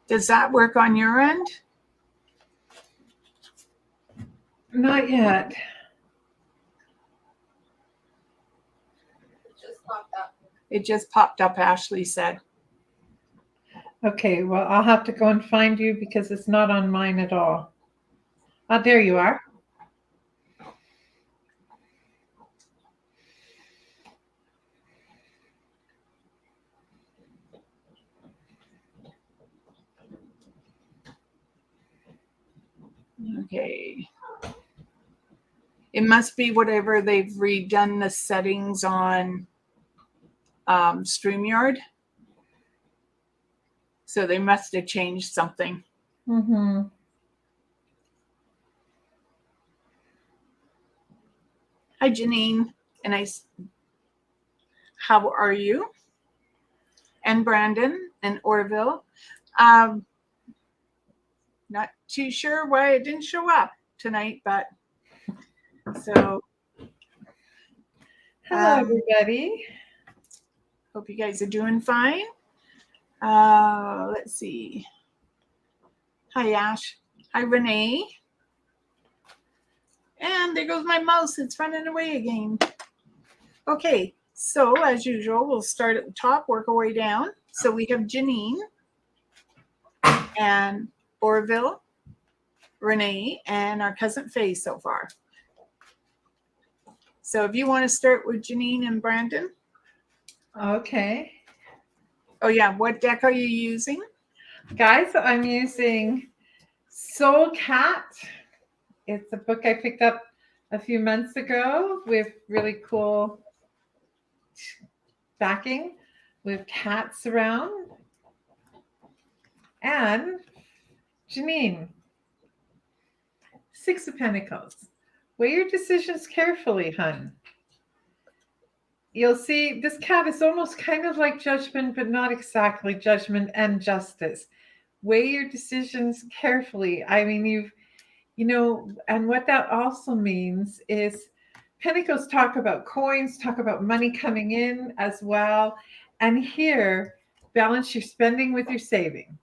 Does that work on your end? Not yet. It just popped up, Ashley said. Okay, well, I'll have to go and find you because it's not on mine at all. Ah, there you are. Okay. It must be whatever they've redone the settings on StreamYard. So they must have changed something. Mm-hmm. Hi, Janine. How are you? And Brandon and Orville. Not too sure why it didn't show up tonight, but so. Hello, everybody. Hope you guys are doing fine. Let's see. Hi, Ash. Hi, Renee. And there goes my mouse. It's running away again. Okay, so as usual, we'll start at the top, work our way down. So we have Janine and Orville, Renee, and our cousin Faye so far. So if you want to start with Janine and Brandon. Okay. Oh, yeah. What deck are you using? Guys, I'm using Soul Cat. It's a book I picked up a few months ago with really cool backing with cats around. And Janine, Six of Pentacles. Weigh your decisions carefully, hun. You'll see this cat is almost kind of like Judgment, but not exactly Judgment and Justice. Weigh your decisions carefully. I mean, and what that also means is Pentacles talk about coins, talk about money coming in as well. And here, balance your spending with your saving.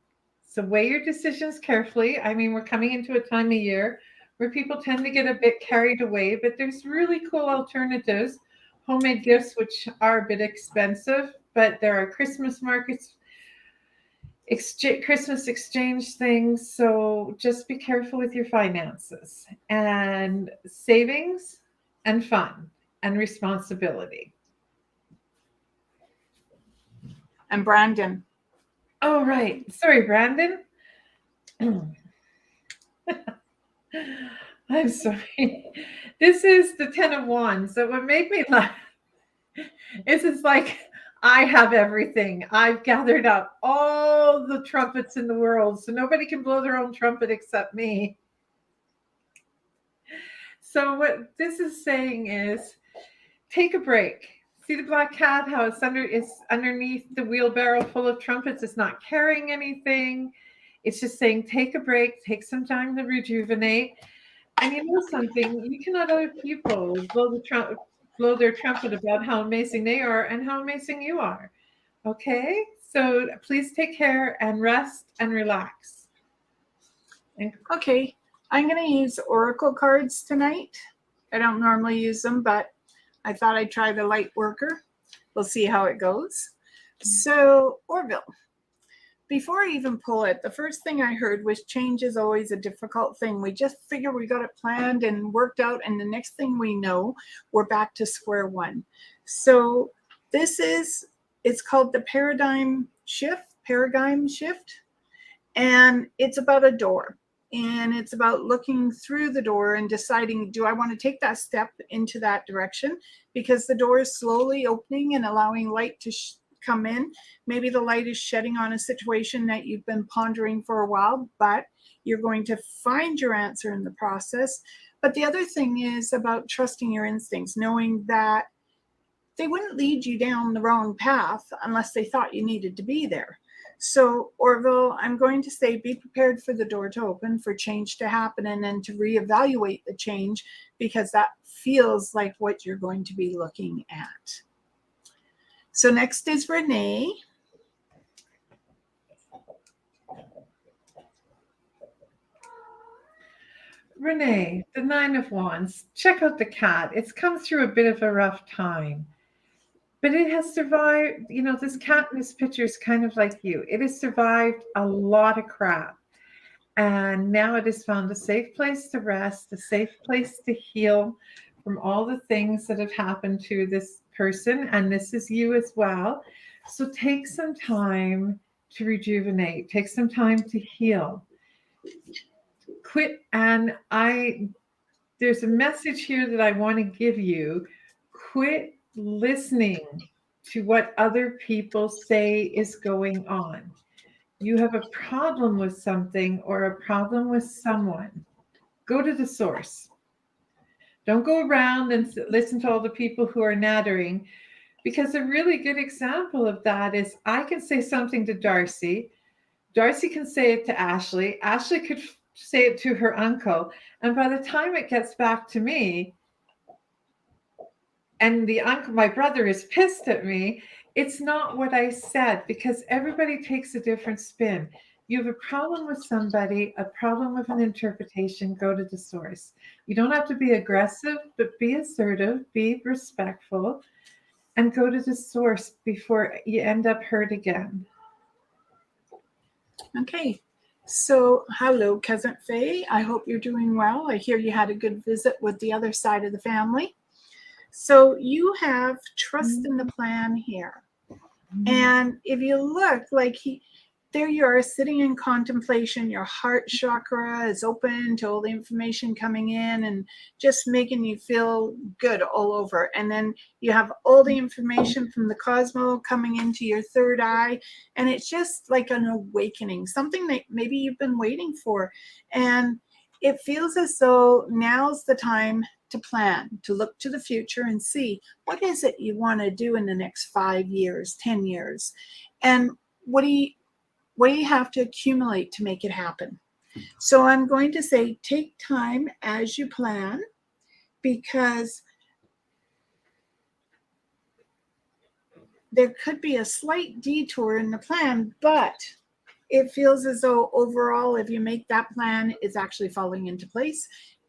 So weigh your decisions carefully. I mean, we're coming into a time of year where people tend to get a bit carried away, but there's really cool alternatives. Homemade gifts, which are a bit expensive, but there are Christmas markets, Christmas exchange things. So just be careful with your finances and savings and fun and responsibility. And Brandon. Oh, right. Sorry, Brandon. I'm sorry. This is the 10 of Wands. So what made me laugh is it's like I have everything. I've gathered up all the trumpets in the world, so nobody can blow their own trumpet except me. So what this is saying is take a break. See the black cat, how it's underneath the wheelbarrow full of trumpets. It's not carrying anything. It's just saying take a break, take some time to rejuvenate. And you know something, you cannot other people blow their trumpet about how amazing they are and how amazing you are. Okay? So please take care and rest and relax. Okay. I'm going to use Oracle cards tonight. I don't normally use them, but I thought I'd try the light worker. We'll see how it goes. So, Orville, before I even pull it, the first thing I heard was change is always a difficult thing. We just figure we got it planned and worked out, and the next thing we know, we're back to square one. So it's called the paradigm shift, and it's about a door. And it's about looking through the door and deciding, do I want to take that step into that direction? Because the door is slowly opening and allowing light to come in. Maybe the light is shedding on a situation that you've been pondering for a while, but you're going to find your answer in the process. But the other thing is about trusting your instincts, knowing that they wouldn't lead you down the wrong path unless they thought you needed to be there. So, Orville, I'm going to say be prepared for the door to open, for change to happen, and then to reevaluate the change, because that feels like what you're going to be looking at. So next is Renee. Renee, the Nine of Wands, check out the cat. It's come through a bit of a rough time, but it has survived. You know, this cat in this picture is kind of like you. It has survived a lot of crap. And now it has found a safe place to rest, a safe place to heal from all the things that have happened to this person. And this is you as well. So take some time to rejuvenate, take some time to heal. Quit. And there's a message here that I want to give you. Quit listening to what other people say is going on. You have a problem with something or a problem with someone. Go to the source. Don't go around and listen to all the people who are nattering, because a really good example of that is I can say something to D'Arcy. D'Arcy can say it to Ashley. Ashley could say it to her uncle. And by the time it gets back to me, and the uncle, my brother, is pissed at me, it's not what I said, because everybody takes a different spin. You have a problem with somebody, a problem with an interpretation, go to the source. You don't have to be aggressive, but be assertive, be respectful, and go to the source before you end up hurt again. Okay. So, hello, Cousin Faye. I hope you're doing well. I hear you had a good visit with the other side of the family. So you have trust in the plan here. And if you look, like there you are sitting in contemplation, your heart chakra is open to all the information coming in and just making you feel good all over. And then you have all the information from the cosmos coming into your third eye. And it's just like an awakening, something that maybe you've been waiting for. And it feels as though now's the time to plan, to look to the future and see what is it you want to do in the next 5 years, 10 years. And what do you have to accumulate to make it happen? So I'm going to say take time as you plan, because there could be a slight detour in the plan, but it feels as though overall, if you make that plan, it's actually falling into place.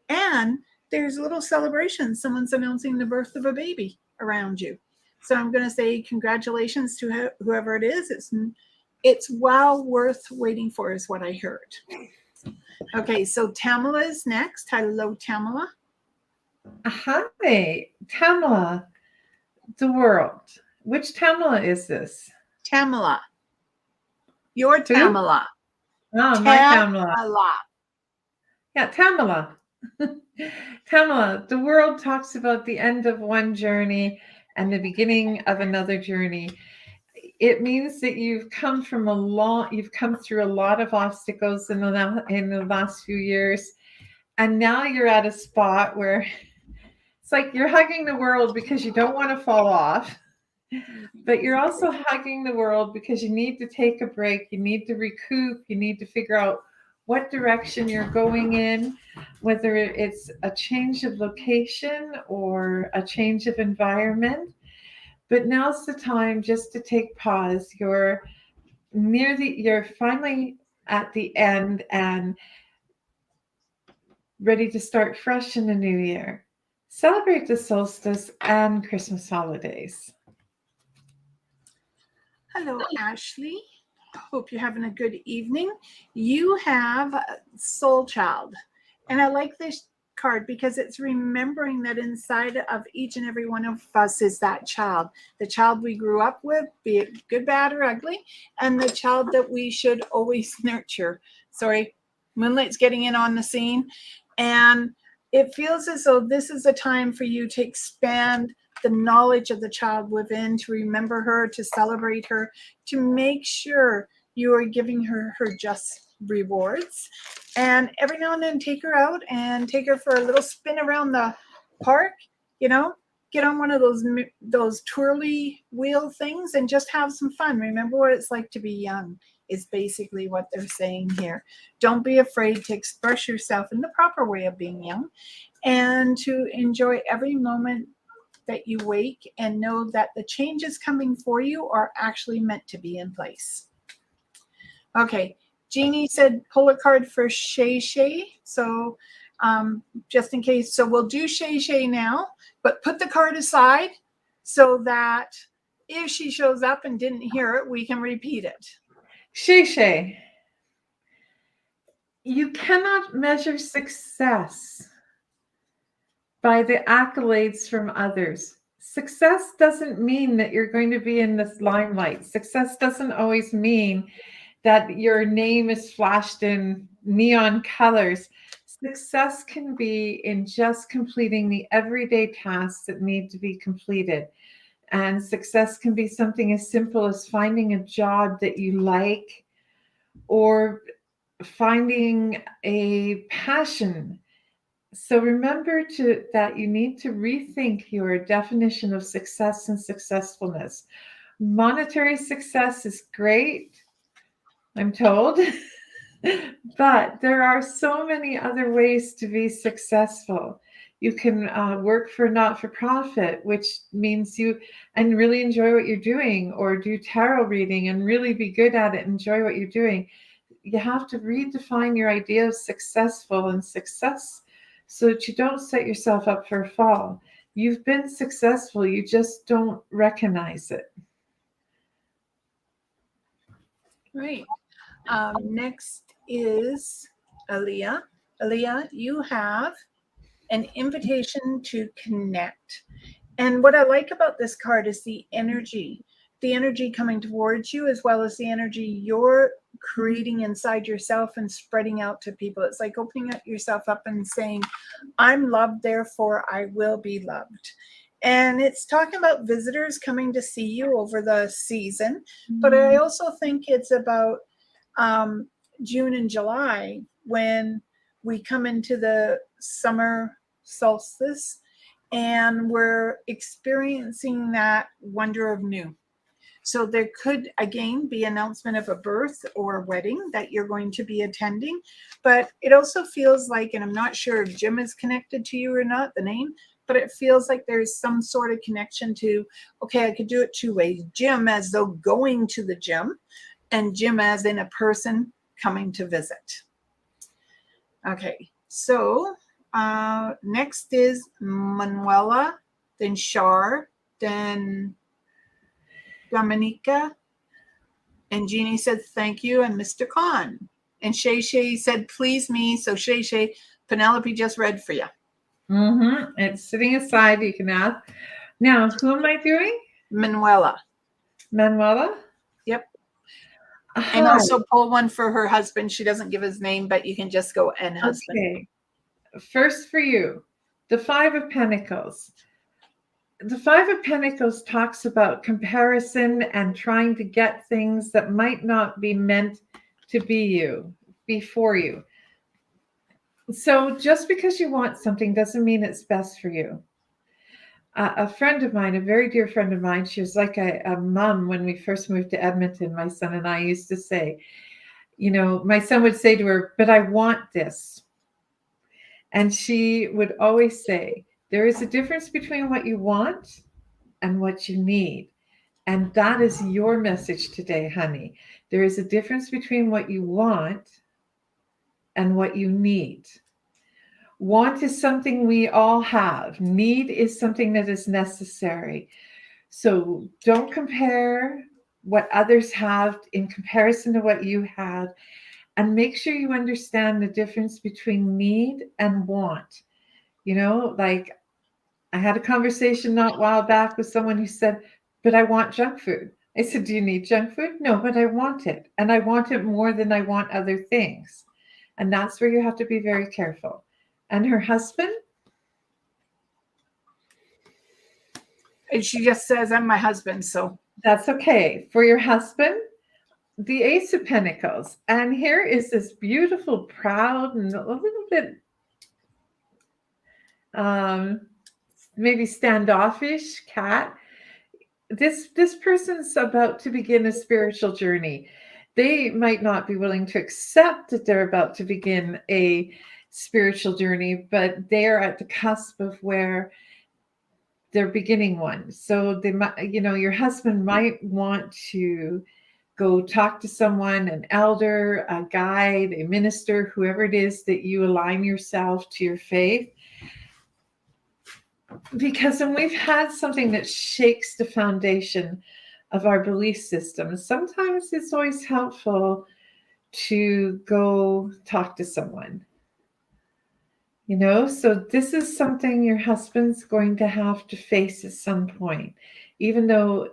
And there's a little celebration. Someone's announcing the birth of a baby around you. So I'm going to say congratulations to whoever it is. It's well worth waiting for, is what I heard. Okay, so Tamala is next. Hello, Tamala. Hi, Tamala, the world. Which Tamala is this? Tamala. Your Tamala. Oh, my Tamala. Yeah, Tamala. Tamala, the world talks about the end of one journey and the beginning of another journey. It means that you've come through a lot of obstacles in the last few years, and now you're at a spot where it's like you're hugging the world because you don't want to fall off, but you're also hugging the world because you need to take a break, you need to recoup, you need to figure out what direction you're going in, whether it's a change of location or a change of environment. But now's the time just to take pause. You're finally at the end and ready to start fresh in the new year. Celebrate the solstice and Christmas holidays. Hello, Ashley. Hope you're having a good evening. You have Soul Child. And I like this card because it's remembering that inside of each and every one of us is that child. The child we grew up with, be it good, bad, or ugly, and the child that we should always nurture. Sorry, Moonlight's getting in on the scene. And it feels as though this is a time for you to expand the knowledge of the child within, to remember her, to celebrate her, to make sure you are giving her her just rewards. And every now and then take her out and take her for a little spin around the park, get on one of those twirly wheel things and just have some fun. Remember what it's like to be young is basically what they're saying here. Don't be afraid to express yourself in the proper way of being young, and to enjoy every moment that you wake and know that the changes coming for you are actually meant to be in place. Okay, Jeannie said pull a card for Shay Shay. So just in case. So we'll do Shay Shay now, but put the card aside so that if she shows up and didn't hear it, we can repeat it. Shay Shay, you cannot measure success by the accolades from others. Success doesn't mean that you're going to be in this limelight. Success doesn't always mean that your name is flashed in neon colors. Success can be in just completing the everyday tasks that need to be completed. And success can be something as simple as finding a job that you like, or finding a passion. So remember that you need to rethink your definition of success and successfulness. Monetary success is great, I'm told, but there are so many other ways to be successful. You can work for not-for-profit, which means you and really enjoy what you're doing, or do tarot reading and really be good at it, enjoy what you're doing. You have to redefine your idea of successful and success so that you don't set yourself up for a fall. You've been successful, you just don't recognize it. Right. Next is Aaliyah. Aaliyah, you have an invitation to connect. And what I like about this card is the energy coming towards you, as well as the energy you're creating inside yourself and spreading out to people. It's like opening yourself up and saying, I'm loved, therefore I will be loved. And it's talking about visitors coming to see you over the season. But I also think it's about June and July, when we come into the summer solstice and we're experiencing that wonder of new. So there could, again, be announcement of a birth or a wedding that you're going to be attending. But it also feels like, and I'm not sure if Jim is connected to you or not, the name, but it feels like there's some sort of connection to, okay, I could do it two ways. Jim as though going to the gym, and Jim as in a person coming to visit. Okay, so next is Manuela, then Shar, then Dominica, and Jeannie said thank you, and Mr. Khan. And Shay Shay said please me. So Shay Shay, Penelope just read for you. It's sitting aside. You can ask. Now, who am I doing? Manuela. Manuela? Yep. Hi. And also pull one for her husband. She doesn't give his name, but you can just go and husband. Okay. First for you, the Five of Pentacles. The Five of Pentacles talks about comparison and trying to get things that might not be meant to be for you. So just because you want something doesn't mean it's best for you. A friend of mine, a very dear friend of mine, she was like a mom when we first moved to Edmonton. My son and I used to say, my son would say to her, but I want this. And she would always say, there is a difference between what you want and what you need. And that is your message today, honey. There is a difference between what you want and what you need. Want is something we all have. Need is something that is necessary. So don't compare what others have in comparison to what you have. And make sure you understand the difference between need and want. Like I had a conversation not a while back with someone who said, but I want junk food. I said, do you need junk food? No, but I want it. And I want it more than I want other things. And that's where you have to be very careful. And her husband? And she just says, I'm my husband, so. That's okay. For your husband, the Ace of Pentacles. And here is this beautiful, proud, and a little bit maybe standoffish cat. This person's about to begin a spiritual journey. They might not be willing to accept that they're about to begin a spiritual journey, but they're at the cusp of where they're beginning one. So they might, your husband might want to go talk to someone, an elder, a guide, a minister, whoever it is that you align yourself to your faith. Because when we've had something that shakes the foundation of our belief system, sometimes it's always helpful to go talk to someone. So this is something your husband's going to have to face at some point, even though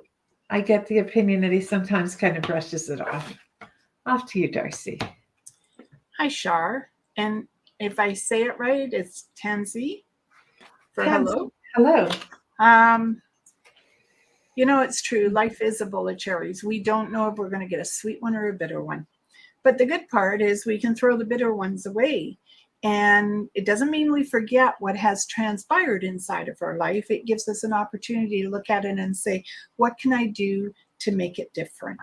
I get the opinion that he sometimes kind of brushes it off. Off to you, D'Arcy. Hi, Shar. And if I say it right, it's Tansy for Tansy. hello. Hello. It's true. Life is a bowl of cherries. We don't know if we're going to get a sweet one or a bitter one. But the good part is we can throw the bitter ones away. And it doesn't mean we forget what has transpired inside of our life. It gives us an opportunity to look at it and say, what can I do to make it different?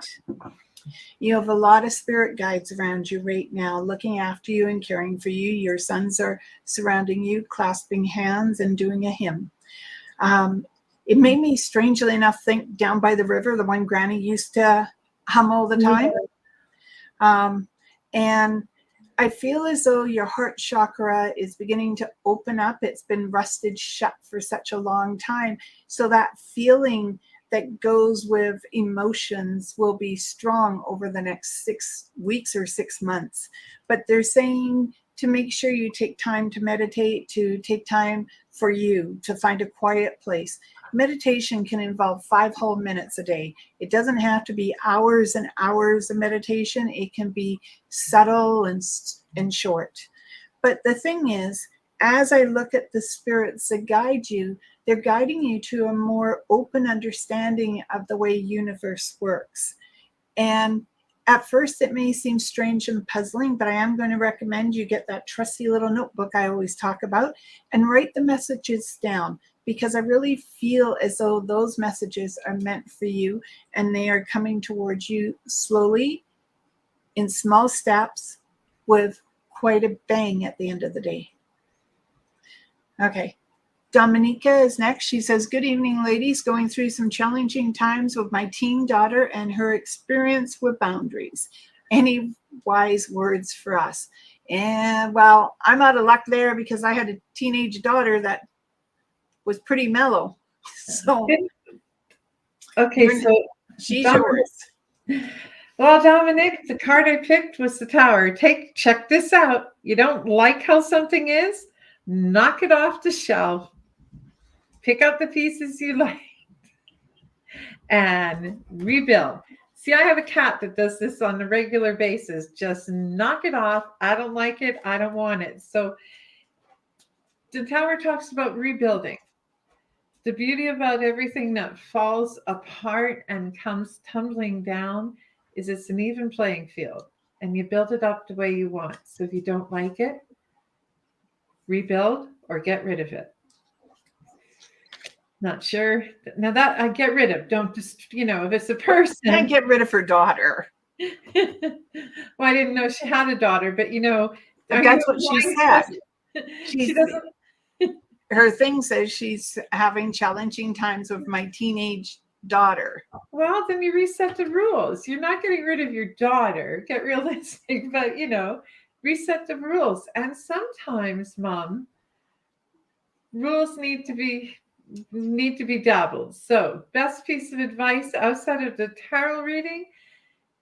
You have a lot of spirit guides around you right now, looking after you and caring for you. Your sons are surrounding you, clasping hands and doing a hymn. It made me, strangely enough, think Down by the River, the one Granny used to hum all the time. And I feel as though your heart chakra is beginning to open up. It's been rusted shut for such a long time. So that feeling that goes with emotions will be strong over the next 6 weeks or 6 months. But they're saying to make sure you take time to meditate, to take time for you, to find a quiet place. Meditation can involve 5 whole minutes a day. It doesn't have to be hours and hours of meditation. It can be subtle and short. But the thing is, as I look at the spirits that guide you, they're guiding you to a more open understanding of the way universe works. And at first, it may seem strange and puzzling, but I am going to recommend you get that trusty little notebook I always talk about and write the messages down, because I really feel as though those messages are meant for you and they are coming towards you slowly in small steps with quite a bang at the end of the day. Okay. Dominica is next. She says, good evening, ladies. Going through some challenging times with my teen daughter and her experience with boundaries. Any wise words for us? And well, I'm out of luck there because I had a teenage daughter that was pretty mellow. So okay, so she's yours. Well, Dominic, the card I picked was the Tower. Check this out. You don't like how something is? Knock it off the shelf. Pick up the pieces you like and rebuild. See, I have a cat that does this on a regular basis. Just knock it off. I don't like it. I don't want it. So the Tower talks about rebuilding. The beauty about everything that falls apart and comes tumbling down is it's an even playing field, and you build it up the way you want. So if you don't like it, rebuild or get rid of it. Not sure. Now that I get rid of, don't just, if it's a person. Can't get rid of her daughter. Well, I didn't know she had a daughter, but that's what she said. She doesn't. Her thing says she's having challenging times with my teenage daughter. Well, then you reset the rules. You're not getting rid of your daughter. Get realistic, but reset the rules. And sometimes, Mom, rules need to be dabbled. So, best piece of advice outside of the tarot reading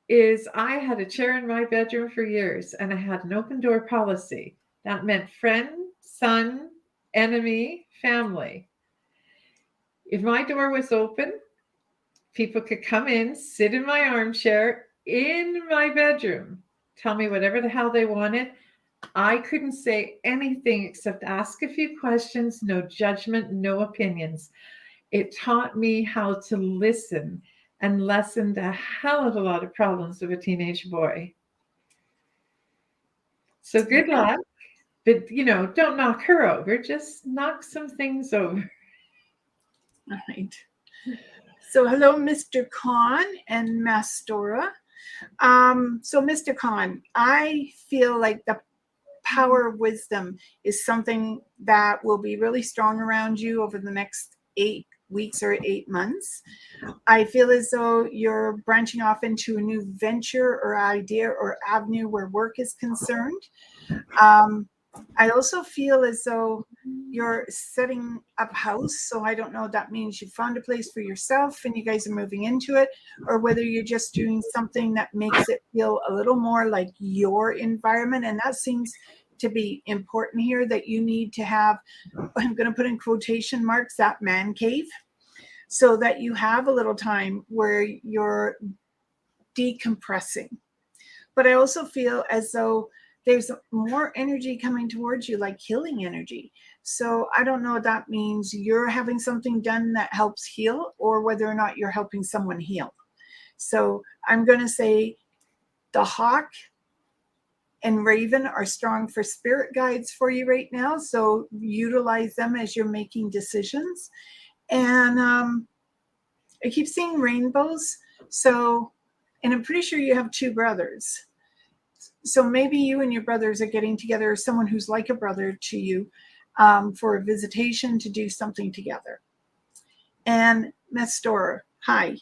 is I had a chair in my bedroom for years, and I had an open door policy. That meant friend, son, enemy, family. If my door was open, people could come in, sit in my armchair in my bedroom, tell me whatever the hell they wanted. I couldn't say anything except ask a few questions, no judgment, no opinions. It taught me how to listen and lessened a hell of a lot of problems with a teenage boy. So good luck. But, don't knock her over. Just knock some things over. All right. So hello, Mr. Khan and Mastora. So Mr. Khan, I feel like the power of wisdom is something that will be really strong around you over the next 8 weeks or 8 months. I feel as though you're branching off into a new venture or idea or avenue where work is concerned. I also feel as though you're setting up house. So I don't know if that means you found a place for yourself and you guys are moving into it, or whether you're just doing something that makes it feel a little more like your environment. And that seems to be important here, that you need to have, I'm going to put in quotation marks, that man cave, so that you have a little time where you're decompressing. But I also feel as though there's more energy coming towards you, like healing energy. So I don't know if that means you're having something done that helps heal, or whether or not you're helping someone heal. So I'm going to say the hawk and raven are strong for spirit guides for you right now. So utilize them as you're making decisions. And I keep seeing rainbows. So, and I'm pretty sure you have 2 brothers. So maybe you and your brothers are getting together, or someone who's like a brother to you, for a visitation to do something together. And Mestora, hi.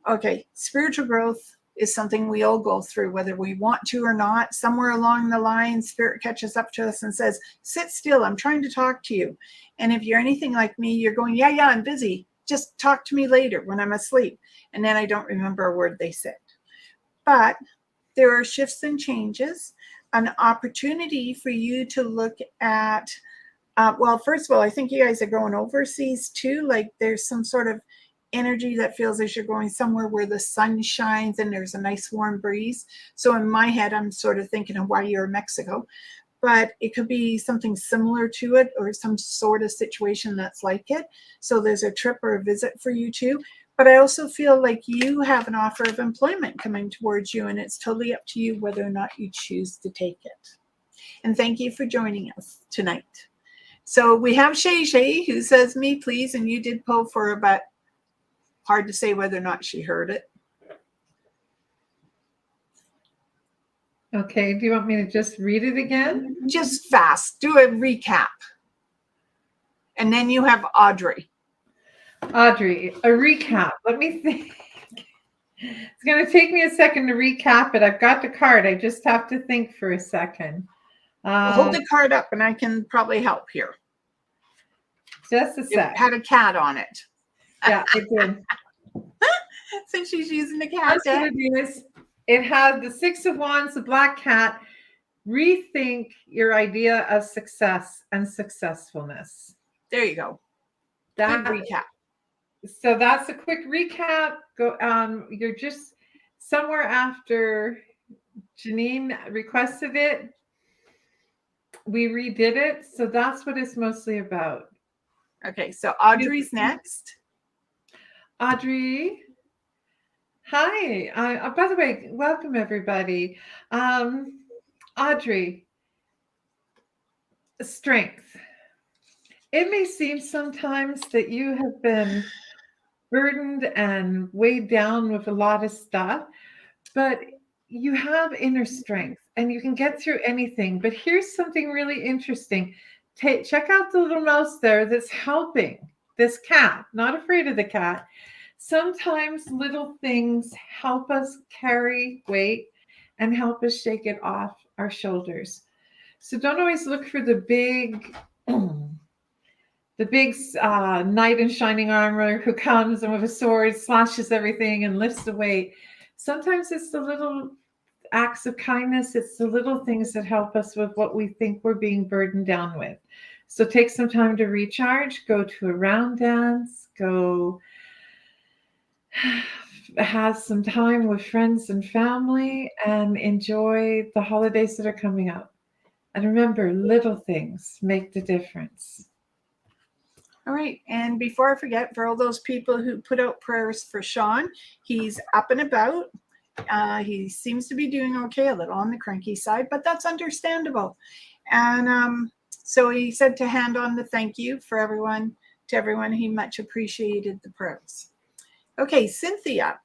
Okay, spiritual growth is something we all go through, whether we want to or not. Somewhere along the line, spirit catches up to us and says, sit still, I'm trying to talk to you. And if you're anything like me, you're going, yeah, I'm busy. Just talk to me later when I'm asleep. And then I don't remember a word they said. But there are shifts and changes, an opportunity for you to look at, well, first of all, I think you guys are going overseas too. Like there's some sort of energy that feels as you're going somewhere where the sun shines and there's a nice warm breeze. So in my head, I'm sort of thinking Hawaii or Mexico, but it could be something similar to it, or some sort of situation that's like it. So there's a trip or a visit for you too. But I also feel like you have an offer of employment coming towards you, and it's totally up to you whether or not you choose to take it. And thank you for joining us tonight. So we have Shay Shay, who says, me please, and you did pull for her, but hard to say whether or not she heard it. Okay, do you want me to just read it again? Just fast, do a recap. And then you have Audrey. Audrey, a recap. Let me think. It's going to take me a second to recap it. I've got the card. I just have to think for a second. Hold the card up and I can probably help here. Just a sec. It had a cat on it. Yeah, it did. So she's using the cat. That's what it is. It had the 6 of Wands, the black cat. Rethink your idea of success and successfulness. There you go. That good recap. So that's a quick recap. Go. You're just somewhere after Janine requested it. We redid it. So that's what it's mostly about. Okay, so Audrey's next. Audrey. Hi. By the way, welcome everybody. Audrey, strength. It may seem sometimes that you have been burdened and weighed down with a lot of stuff, but you have inner strength and you can get through anything. But here's something really interesting. Check out the little mouse there that's helping this cat, not afraid of the cat. Sometimes little things help us carry weight and help us shake it off our shoulders. So don't always look for the big knight in shining armor who comes and with a sword slashes everything and lifts the weight. Sometimes it's the little acts of kindness. It's the little things that help us with what we think we're being burdened down with. So take some time to recharge, go to a round dance, go have some time with friends and family, and enjoy the holidays that are coming up. And remember, little things make the difference. All right. And before I forget, for all those people who put out prayers for Sean, he's up and about. He seems to be doing okay, a little on the cranky side, but that's understandable. And so he said to hand on the thank you for everyone, to everyone. He much appreciated the prayers. Okay, Cynthia.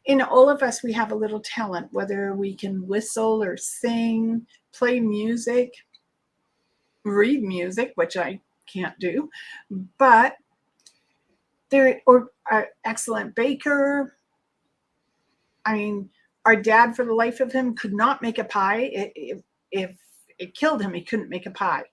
In all of us, we have a little talent, whether we can whistle or sing, play music, read music, which I can't do. But they're an excellent baker. I mean, our dad, for the life of him, could not make a pie. If it killed him, he couldn't make a pie.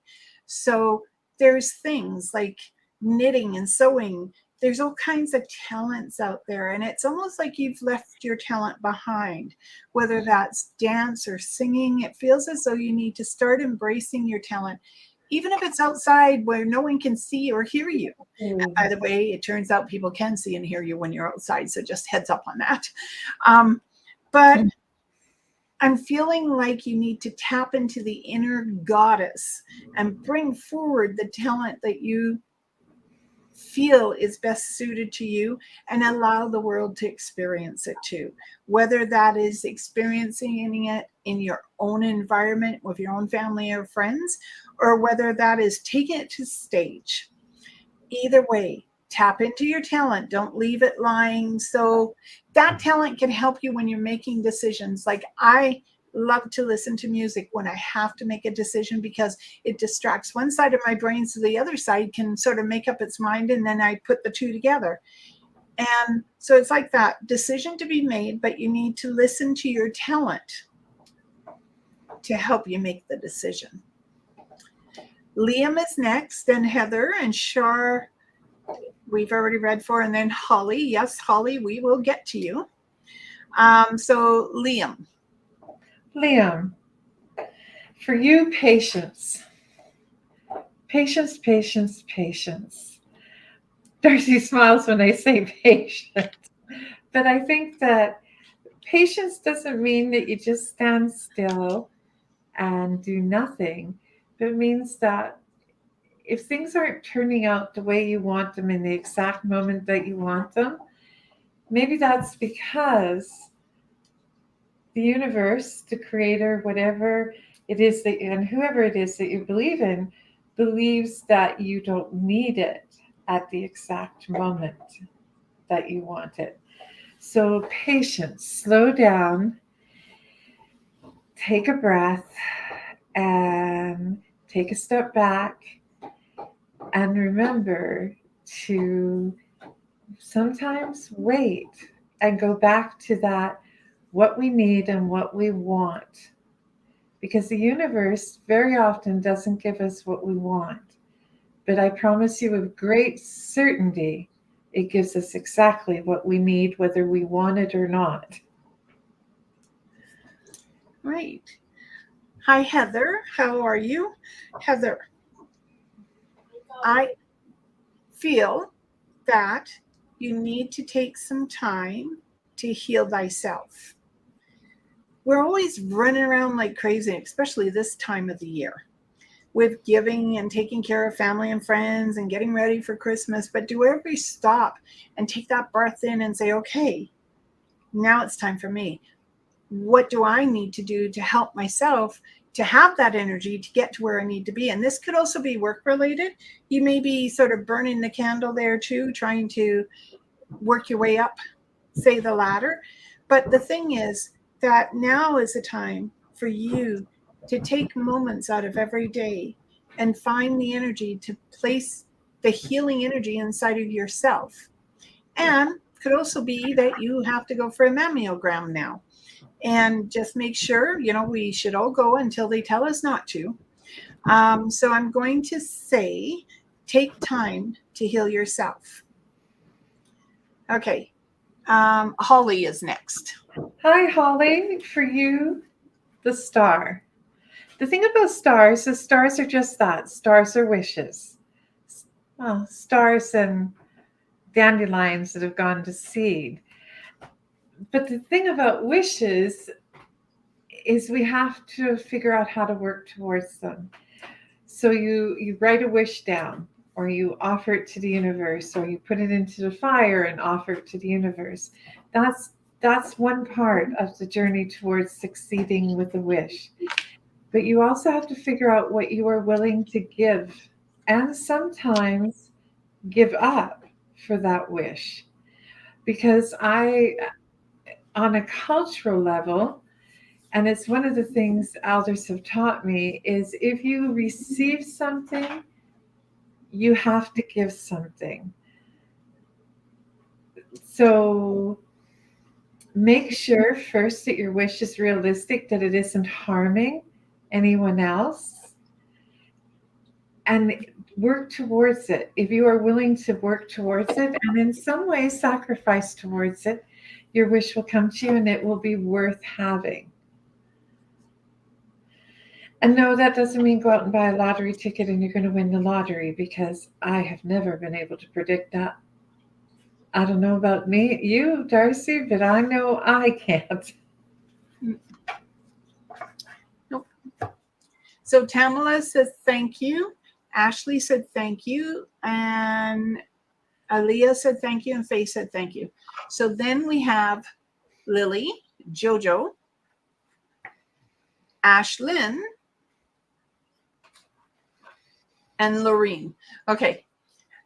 So there's things like knitting and sewing. There's all kinds of talents out there, and it's almost like you've left your talent behind, whether that's dance or singing. It feels as though you need to start embracing your talent, even if it's outside where no one can see or hear you. And by the way, it turns out people can see and hear you when you're outside, so just heads up on that. But I'm feeling like you need to tap into the inner goddess and bring forward the talent that you feel is best suited to you, and allow the world to experience it too. Whether that is experiencing it in your own environment with your own family or friends, or whether that is taking it to stage. Either way, tap into your talent. Don't leave it lying. So that talent can help you when you're making decisions. Like, I love to listen to music when I have to make a decision, because it distracts one side of my brain so the other side can sort of make up its mind, and then I put the two together. And so it's like that decision to be made, but you need to listen to your talent to help you make the decision. Liam is next, and Heather and Shar we've already read for, and then Holly. Yes, Holly, we will get to you. So Liam. Liam, for you, patience. Patience, patience, patience. D'Arcy smiles when I say patience. But I think that patience doesn't mean that you just stand still and do nothing. But it means that if things aren't turning out the way you want them in the exact moment that you want them, maybe that's because the universe, the creator, whatever it is that, and whoever it is that you believe in, believes that you don't need it at the exact moment that you want it. So patience, slow down, take a breath, and take a step back, and remember to sometimes wait and go back to that, what we need and what we want. Because the universe very often doesn't give us what we want. But I promise you with great certainty, it gives us exactly what we need, whether we want it or not. Right. Hi, Heather. How are you? Heather, I feel that you need to take some time to heal thyself. We're always running around like crazy, especially this time of the year, with giving and taking care of family and friends and getting ready for Christmas. But do ever stop and take that breath in and say, okay, now it's time for me. What do I need to do to help myself to have that energy to get to where I need to be? And this could also be work related. You may be sort of burning the candle there too, trying to work your way up, say the ladder. But the thing is that now is a time for you to take moments out of every day and find the energy to place the healing energy inside of yourself. And could also be that you have to go for a mammogram now. And just make sure, we should all go until they tell us not to. So I'm going to say, take time to heal yourself. Okay. Holly is next. Hi, Holly. For you, the star. The thing about stars is stars are just that. Stars are wishes. Well, stars and dandelions that have gone to seed. But the thing about wishes is we have to figure out how to work towards them. So you write a wish down, or you offer it to the universe, or you put it into the fire and offer it to the universe. That's one part of the journey towards succeeding with a wish. But you also have to figure out what you are willing to give, and sometimes give up for that wish. Because on a cultural level, and it's one of the things elders have taught me, is if you receive something, You have to give something. So make sure first that your wish is realistic, that it isn't harming anyone else, and work towards it. If you are willing to work towards it and in some way sacrifice towards it, your wish will come to you and it will be worth having. And no, that doesn't mean go out and buy a lottery ticket and you're going to win the lottery, because I have never been able to predict that. I don't know about you, D'Arcy, but I know I can't. Nope. So Tamala says thank you. Ashley said thank you. And Aaliyah said thank you. And Faye said thank you. So then we have Lily, Jojo, Ashlyn, and Lorene. Okay.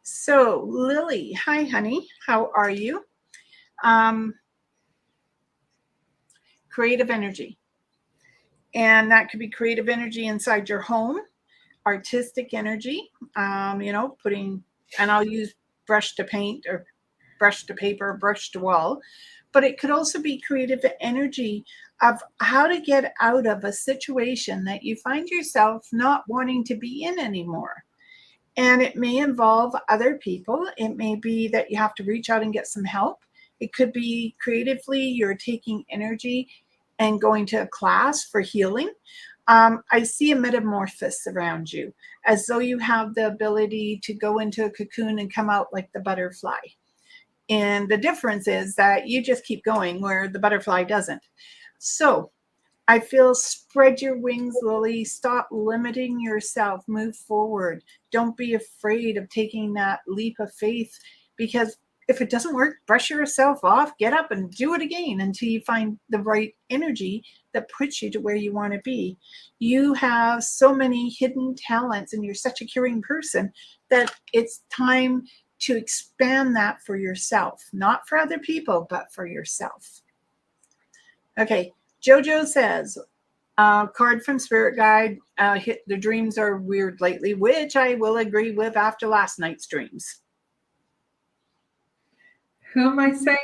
So Lily, hi, honey. How are you? Creative energy. And that could be creative energy inside your home, artistic energy, putting, and I'll use brush to paint or brush to paper, brush to wall. But it could also be creative energy of how to get out of a situation that you find yourself not wanting to be in anymore. And it may involve other people. It may be that you have to reach out and get some help. It could be creatively you're taking energy and going to a class for healing. I see a metamorphosis around you, as though you have the ability to go into a cocoon and come out like the butterfly. And the difference is that you just keep going where the butterfly doesn't. So I feel spread your wings, Lily. Stop limiting yourself. Move forward. Don't be afraid of taking that leap of faith, because if it doesn't work, brush yourself off, get up and do it again until you find the right energy that puts you to where you want to be. You have so many hidden talents and you're such a caring person that it's time to expand that for yourself, not for other people, but for yourself. Okay, Jojo says, card from Spirit Guide, the dreams are weird lately, which I will agree with after last night's dreams. Who am I saying?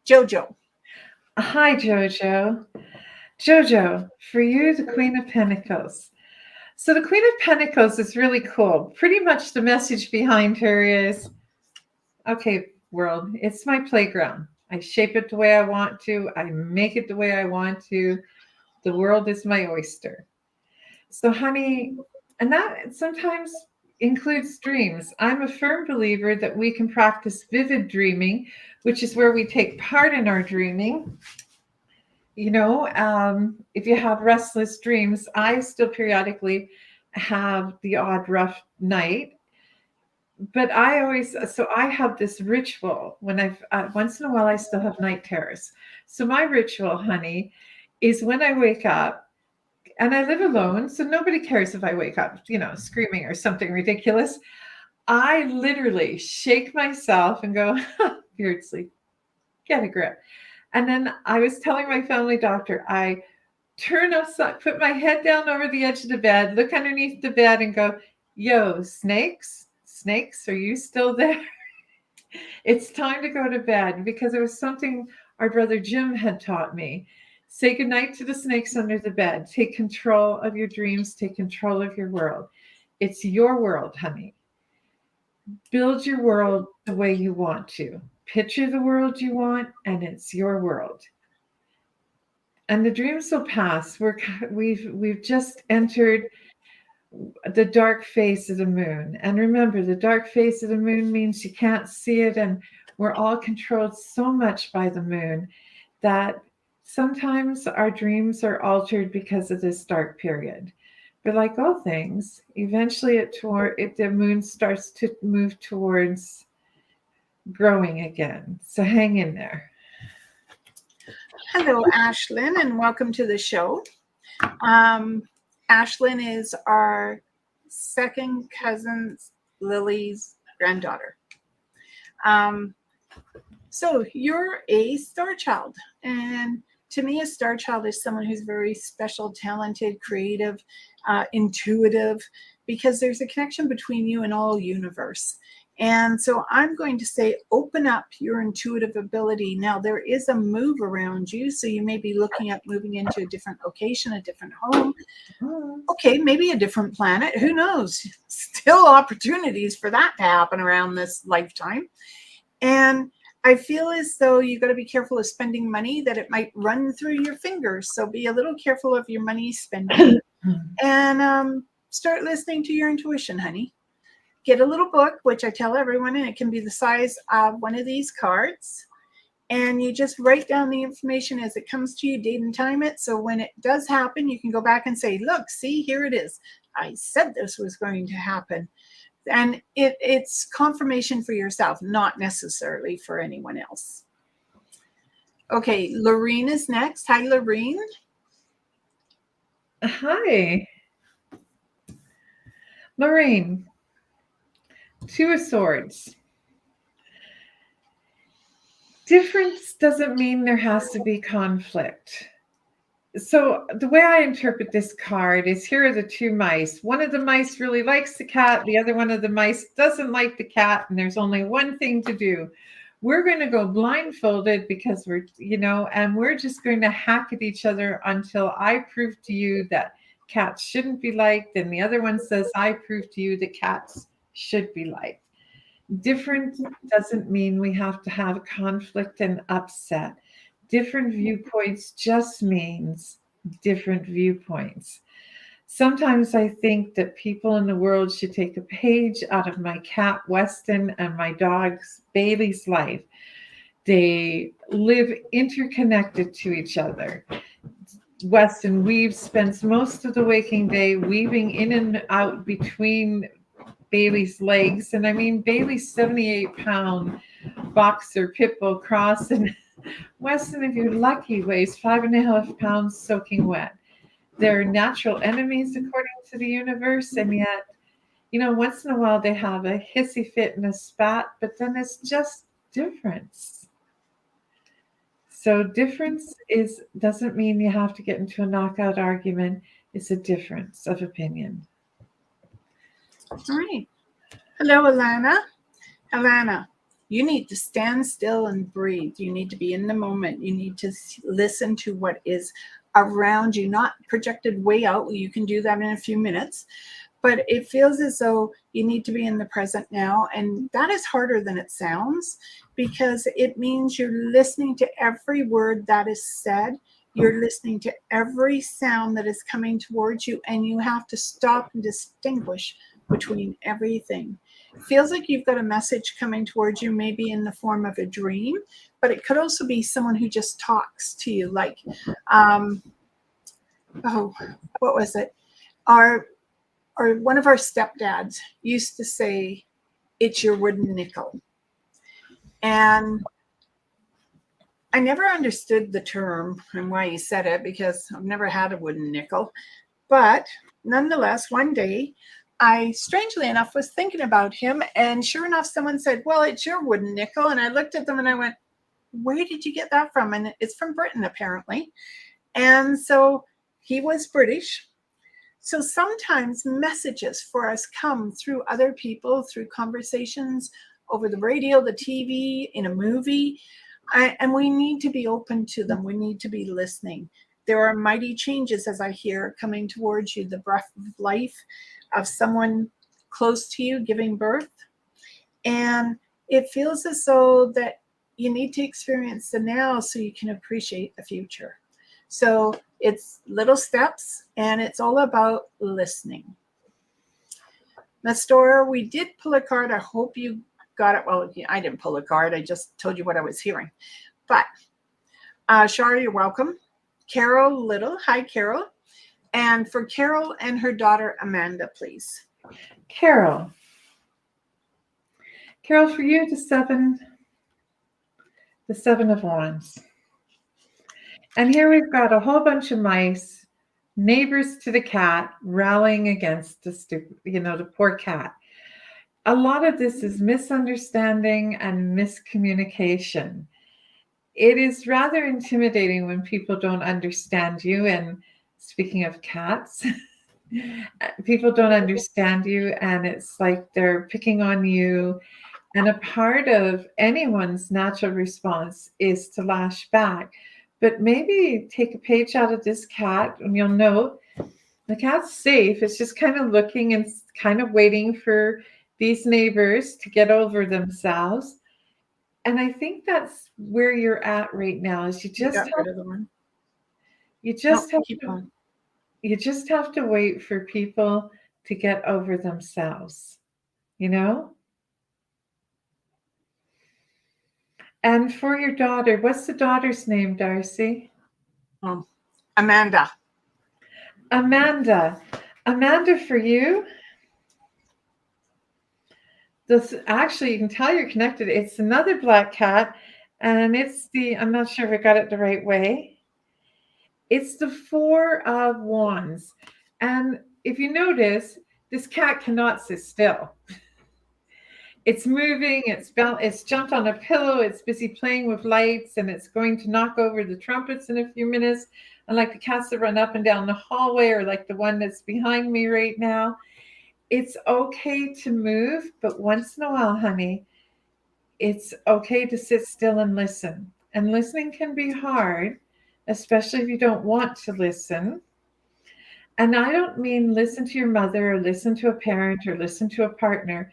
Jojo. Hi, Jojo. Jojo, for you, the Queen of Pentacles. So the Queen of Pentacles is really cool. Pretty much the message behind her is, okay, world, it's my playground. I shape it the way I want to. I make it the way I want to. The world is my oyster. So, honey, and that sometimes includes dreams. I'm a firm believer that we can practice vivid dreaming, which is where we take part in our dreaming. If you have restless dreams, I still periodically have the odd rough night. But I have this ritual when once in a while I still have night terrors. So my ritual, honey, is when I wake up, and I live alone, so nobody cares if I wake up, screaming or something ridiculous. I literally shake myself and go, weird sleep, get a grip. And then I was telling my family doctor, I turn upside, put my head down over the edge of the bed, look underneath the bed and go, yo, snakes, are you still there? It's time to go to bed, because it was something our brother Jim had taught me. Say goodnight to the snakes under the bed. Take control of your dreams. Take control of your world. It's your world, honey. Build your world the way you want to. Picture the world you want, and it's your world. And the dreams will pass. We've just entered the dark phase of the moon. And remember, the dark phase of the moon means you can't see it, and we're all controlled so much by the moon that sometimes our dreams are altered because of this dark period. But like all things, eventually the moon starts to move towards growing again. So hang in there. Hello, Ashlyn, and welcome to the show. Ashlyn is our second cousin Lily's granddaughter. So you're a star child, and to me, a star child is someone who's very special, talented, creative, intuitive, because there's a connection between you and all universe. And so I'm going to say, open up your intuitive ability. Now, there is a move around you, so you may be looking at moving into a different location, a different home. Okay, maybe a different planet. Who knows? Still opportunities for that to happen around this lifetime. And I feel as though you've got to be careful of spending money, that it might run through your fingers. So be a little careful of your money spending. And start listening to your intuition, honey. Get a little book, which I tell everyone, and it can be the size of one of these cards. And you just write down the information as it comes to you, date and time it. So when it does happen, you can go back and say, look, see, here it is. I said this was going to happen. And it's confirmation for yourself, not necessarily for anyone else. Okay, Lorene is next. Hi, Lorene. Hi. Lorraine, Two of Swords. Difference doesn't mean there has to be conflict. So the way I interpret this card is, here are the two mice. One of the mice really likes the cat. The other one of the mice doesn't like the cat. And there's only one thing to do. We're going to go blindfolded because and we're just going to hack at each other until I prove to you that cats shouldn't be liked. And the other one says, I prove to you that cats should be liked. Different doesn't mean we have to have conflict and upset. Different viewpoints just means different viewpoints. Sometimes I think that people in the world should take a page out of my cat Weston and my dog Bailey's life. They live interconnected to each other. Weston spends most of the waking day weaving in and out between Bailey's legs. And I mean, Bailey's 78-pound boxer pit bull cross, and Weston, if you're lucky, weighs 5.5 pounds soaking wet. They're natural enemies according to the universe, and yet, once in a while they have a hissy fit and a spat, but then it's just difference. So difference doesn't mean you have to get into a knockout argument. It's a difference of opinion. All right. Hello, Alana. Alana, you need to stand still and breathe. You need to be in the moment. You need to listen to what is around you, not projected way out. You can do that in a few minutes, but it feels as though you need to be in the present now. And that is harder than it sounds, because it means you're listening to every word that is said. You're listening to every sound that is coming towards you, and you have to stop and distinguish between everything. It feels like you've got a message coming towards you, maybe in the form of a dream, but it could also be someone who just talks to you, like, what was it? Or one of our stepdads used to say, it's your wooden nickel. And I never understood the term and why he said it, because I've never had a wooden nickel. But nonetheless, one day, I, strangely enough, was thinking about him, and sure enough, someone said, well, it's your wooden nickel. And I looked at them and I went, where did you get that from? And it's from Britain, apparently. And so he was British. So sometimes messages for us come through other people, through conversations over the radio, the TV, in a movie, and we need to be open to them. We need to be listening. There are mighty changes, as I hear, coming towards you, the breath of life of someone close to you giving birth. And it feels as though that you need to experience the now so you can appreciate the future. So it's little steps, and it's all about listening. Nestor, we did pull a card. I hope you got it. Well, I didn't pull a card. I just told you what I was hearing. But Shara, you're welcome. Carol Little. Hi, Carol. And for Carol and her daughter, Amanda, please. Carol, for you, the seven of wands. And here we've got a whole bunch of mice, neighbors to the cat, rallying against the poor cat. A lot of this is misunderstanding and miscommunication. It is rather intimidating when people don't understand you. And speaking of cats, people don't understand you, and it's like they're picking on you. And a part of anyone's natural response is to lash back. But maybe take a page out of this cat, and you'll know the cat's safe. It's just kind of looking and kind of waiting for these neighbors to get over themselves. And I think that's where you're at right now. Is You got rid of the one. you No, just have keep to going. you just have to wait for people to get over themselves, you know? And for your daughter, what's the daughter's name, D'Arcy? Oh, Amanda. Amanda. Amanda, for you, this actually, you can tell you're connected. It's another black cat, and it's I'm not sure if I got it the right way. It's the Four of Wands. And if you notice, this cat cannot sit still. It's moving, it's jumped on a pillow, it's busy playing with lights, and it's going to knock over the trumpets in a few minutes. And like the cats that run up and down the hallway, or like the one that's behind me right now, it's okay to move, but once in a while, honey, it's okay to sit still and listen. And listening can be hard, especially if you don't want to listen. And I don't mean listen to your mother or listen to a parent or listen to a partner.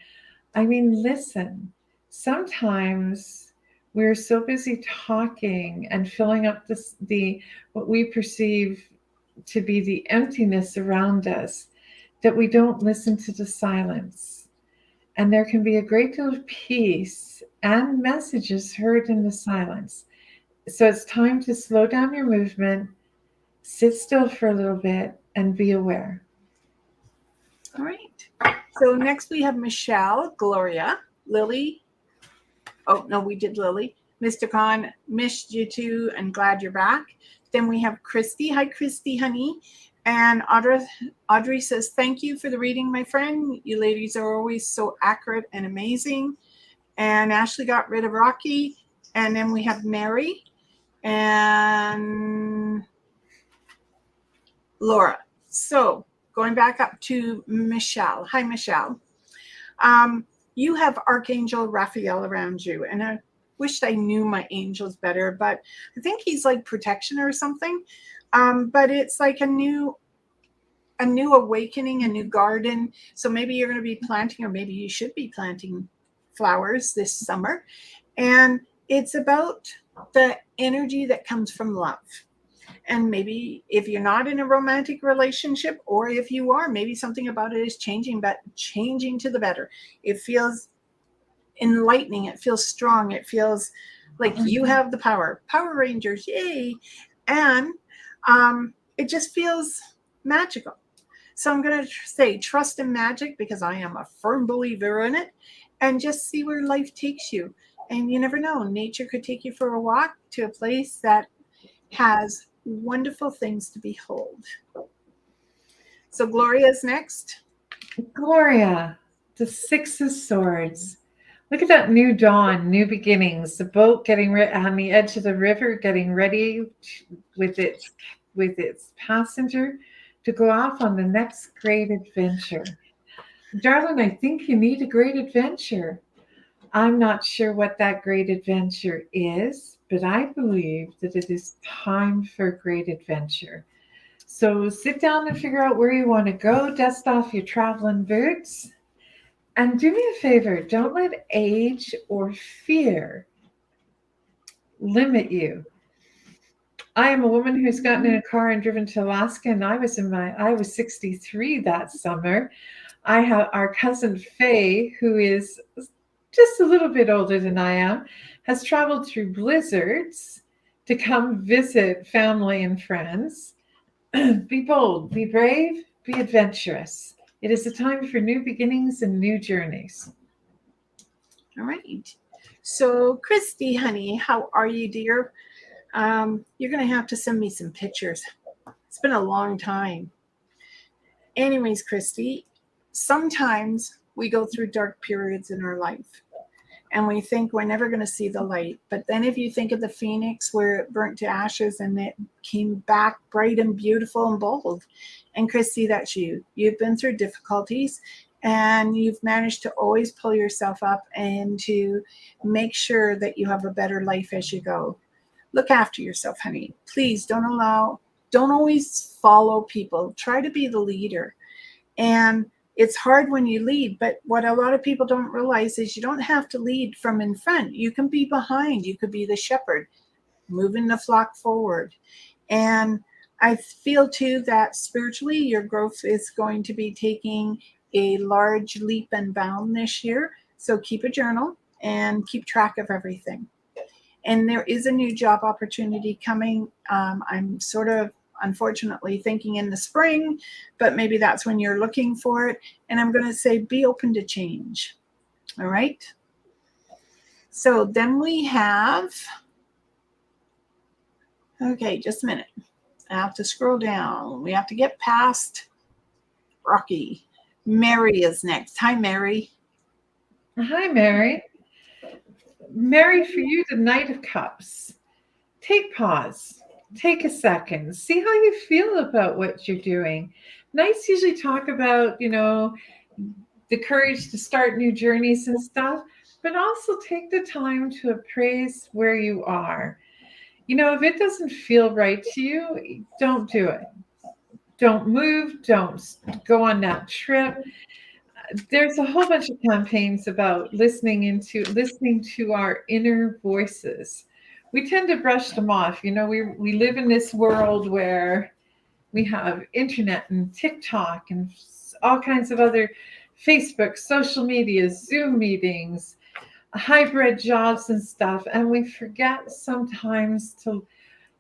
I mean, listen. Sometimes we're so busy talking and filling up the what we perceive to be the emptiness around us that we don't listen to the silence. And there can be a great deal of peace and messages heard in the silence. So it's time to slow down your movement, sit still for a little bit, and be aware. All right. So next we have Michelle, Gloria, Lily. Oh, no, we did Lily. Mr. Khan, missed you too and glad you're back. Then we have Christy. Hi, Christy, honey. And Audrey says, thank you for the reading, my friend. You ladies are always so accurate and amazing. And Ashley got rid of Rocky. And then we have Mary and Laura. So going back up to Michelle. Hi, Michelle. You have Archangel Raphael around you. And I wished I knew my angels better, but I think he's like protection or something. But it's like a new awakening, a new garden. So maybe you're going to be planting, or maybe you should be planting flowers this summer. And it's about the energy that comes from love. And maybe if you're not in a romantic relationship, or if you are, maybe something about it is changing, but changing to the better. It feels enlightening. It feels strong. It feels like you have the power. Power Rangers, yay. And it just feels magical. So I'm going to say trust in magic, because I am a firm believer in it, and just see where life takes you. And you never know. Nature could take you for a walk to a place that has wonderful things to behold. So Gloria's next. Gloria, the Six of Swords. Look at that new dawn, new beginnings. The boat getting on the edge of the river, getting ready with its passenger to go off on the next great adventure. Darling, I think you need a great adventure. I'm not sure what that great adventure is, but I believe that it is time for a great adventure. So sit down and figure out where you want to go, dust off your traveling boots, and do me a favor, don't let age or fear limit you. I am a woman who's gotten in a car and driven to Alaska, and I was 63 that summer. I have our cousin Faye, who is just a little bit older than I am, has traveled through blizzards to come visit family and friends. Be bold, be brave, be adventurous. It is a time for new beginnings and new journeys. All right. So Christy, honey, how are you, dear? You're going to have to send me some pictures. It's been a long time. Anyways, Christy, sometimes we go through dark periods in our life. and we think we're never going to see the light. But then if you think of the phoenix where it burnt to ashes and it came back bright and beautiful and bold. And Christy, that's you. You've been through difficulties and you've managed to always pull yourself up and to make sure that you have a better life as you go. Look after yourself, honey. Please don't always follow people. Try to be the leader. And it's hard when you lead, but what a lot of people don't realize is you don't have to lead from in front. You can be behind. You could be the shepherd, moving the flock forward. And I feel too that spiritually your growth is going to be taking a large leap and bound this year. So keep a journal and keep track of everything. And there is a new job opportunity coming. I'm sort of unfortunately thinking in the spring, but maybe that's when you're looking for it. And I'm going to say be open to change. All right. So then we have, okay, just a minute. I have to scroll down. We have to get past Rocky. Mary is next. Hi, Mary. Hi, Mary. Mary, for you, the Knight of Cups. Take pause. Take a second. See how you feel about what you're doing. Knights usually talk about, the courage to start new journeys and stuff, but also take the time to appraise where you are. If it doesn't feel right to you, don't do it. Don't move. Don't go on that trip. There's a whole bunch of campaigns about listening to our inner voices. We tend to brush them off. We live in this world where we have internet and TikTok and all kinds of other Facebook, social media, Zoom meetings, hybrid jobs and stuff. And we forget sometimes to,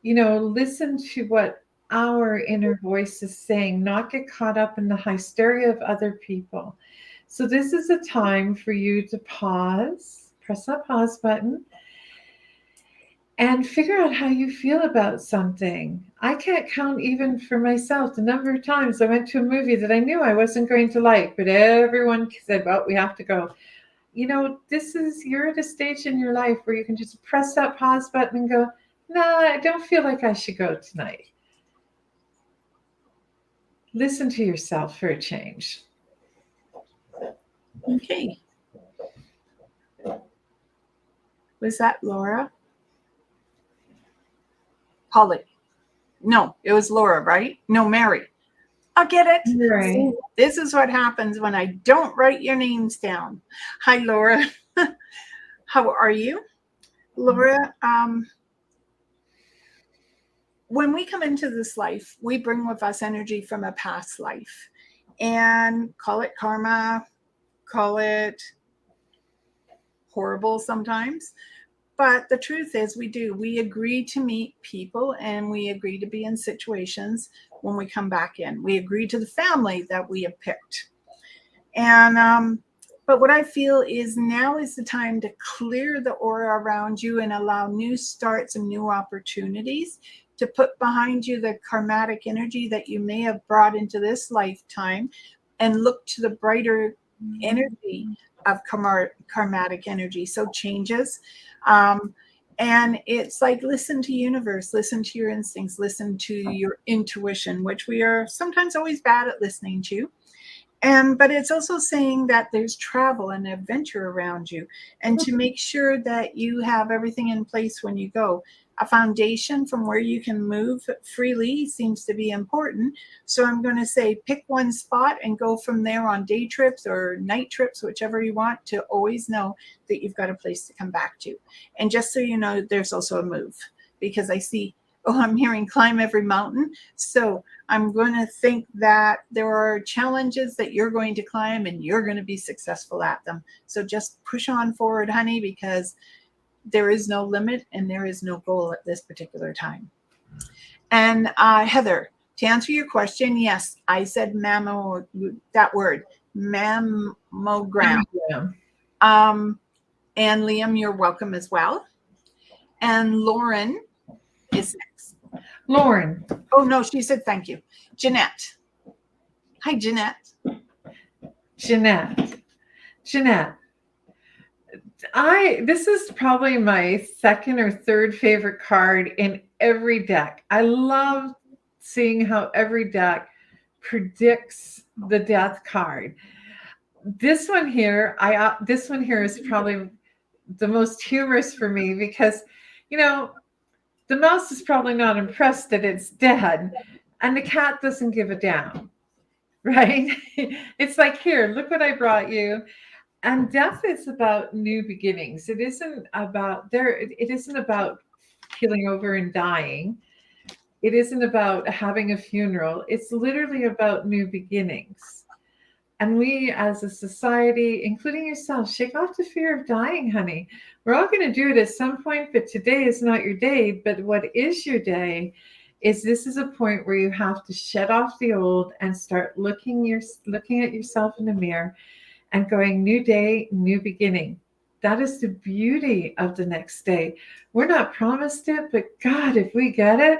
listen to what our inner voice is saying, not get caught up in the hysteria of other people. So this is a time for you to pause, press that pause button, and figure out how you feel about something. I can't count even for myself the number of times I went to a movie that I knew I wasn't going to like, but everyone said, well, we have to go. You're at a stage in your life where you can just press that pause button and go, no, I don't feel like I should go tonight. Listen to yourself for a change. Okay. Was that Laura? Polly. No, it was Laura, right? No, Mary. I'll get it. Right. See, this is what happens when I don't write your names down. Hi, Laura. How are you? Laura, when we come into this life, we bring with us energy from a past life. And call it karma, call it horrible sometimes. But the truth is we agree to meet people and we agree to be in situations when we come back in. We agree to the family that we have picked. And, but what I feel is now is the time to clear the aura around you and allow new starts and new opportunities to put behind you the karmatic energy that you may have brought into this lifetime and look to the brighter energy of karmatic energy. So changes. And it's like, listen to universe, listen to your instincts, listen to your intuition, which we are sometimes always bad at listening to. But it's also saying that there's travel and adventure around you, and to make sure that you have everything in place when you go. A foundation from where you can move freely seems to be important. So I'm going to say pick one spot and go from there on day trips or night trips, whichever you want, to always know that you've got a place to come back to. And just so you know, there's also a move, because I see, I'm hearing climb every mountain. So I'm going to think that there are challenges that you're going to climb and you're going to be successful at them. So just push on forward, honey, because there is no limit and there is no goal at this particular time. And Heather, to answer your question, yes, I said that word, mammogram. And Liam, you're welcome as well. And Lauren is next. Lauren. Oh, no, she said thank you. Jeanette. Hi, Jeanette. Jeanette. This is probably my second or third favorite card in every deck. I love seeing how every deck predicts the death card. This one here, this one here is probably the most humorous for me because, you know, the mouse is probably not impressed that it's dead, and the cat doesn't give a damn, right? It's like, here, look what I brought you. And death is about new beginnings. It isn't about it isn't about keeling over and dying. It isn't about having a funeral. It's literally about new beginnings. And we as a society, including yourself, shake off the fear of dying, honey. We're all going to do it at some point, but today is not your day. But what is your day is this is a point where you have to shed off the old and start looking at yourself in the mirror and going, new day, new beginning. That is the beauty of the next day. We're not promised it, but God, if we get it,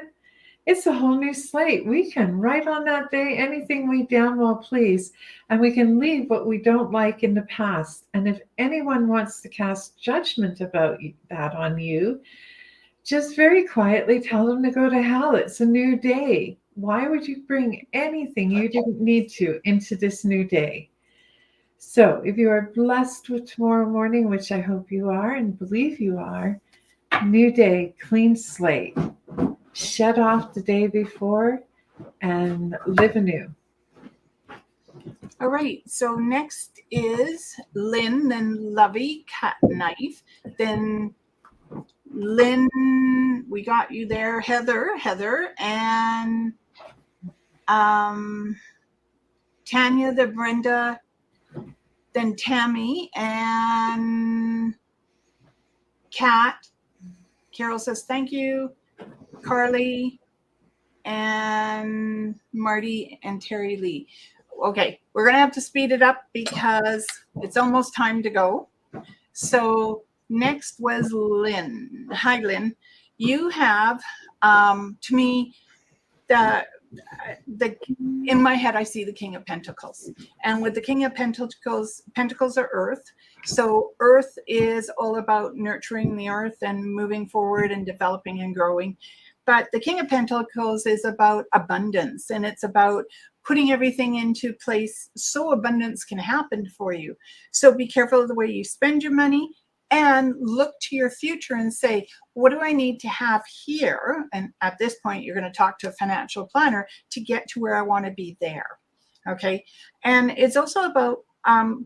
it's a whole new slate. We can write on that day anything we damn well please, and we can leave what we don't like in the past. And if anyone wants to cast judgment about that on you, just very quietly tell them to go to hell. It's a new day. Why would you bring anything you didn't need to into this new day? So if you are blessed with tomorrow morning, which I hope you are and believe you are, new day, clean slate. Shed off the day before and live anew. All right, so next is Lynn, then Lovey, Cat Knife, then Lynn, we got you there, Heather, and Tanya, the Brenda, then Tammy, and Kat. Carol says thank you. Carly, and Marty, and Terry Lee. Okay, we're going to have to speed it up because it's almost time to go. So next was Lynn. Hi, Lynn. You have, to me, the in my head, I see the King of Pentacles. And with the King of Pentacles, Pentacles are earth. So earth is all about nurturing the earth and moving forward and developing and growing. But the King of Pentacles is about abundance, and it's about putting everything into place so abundance can happen for you. So be careful of the way you spend your money and look to your future and say, what do I need to have here? And at this point, you're going to talk to a financial planner to get to where I want to be there. Okay. And it's also about,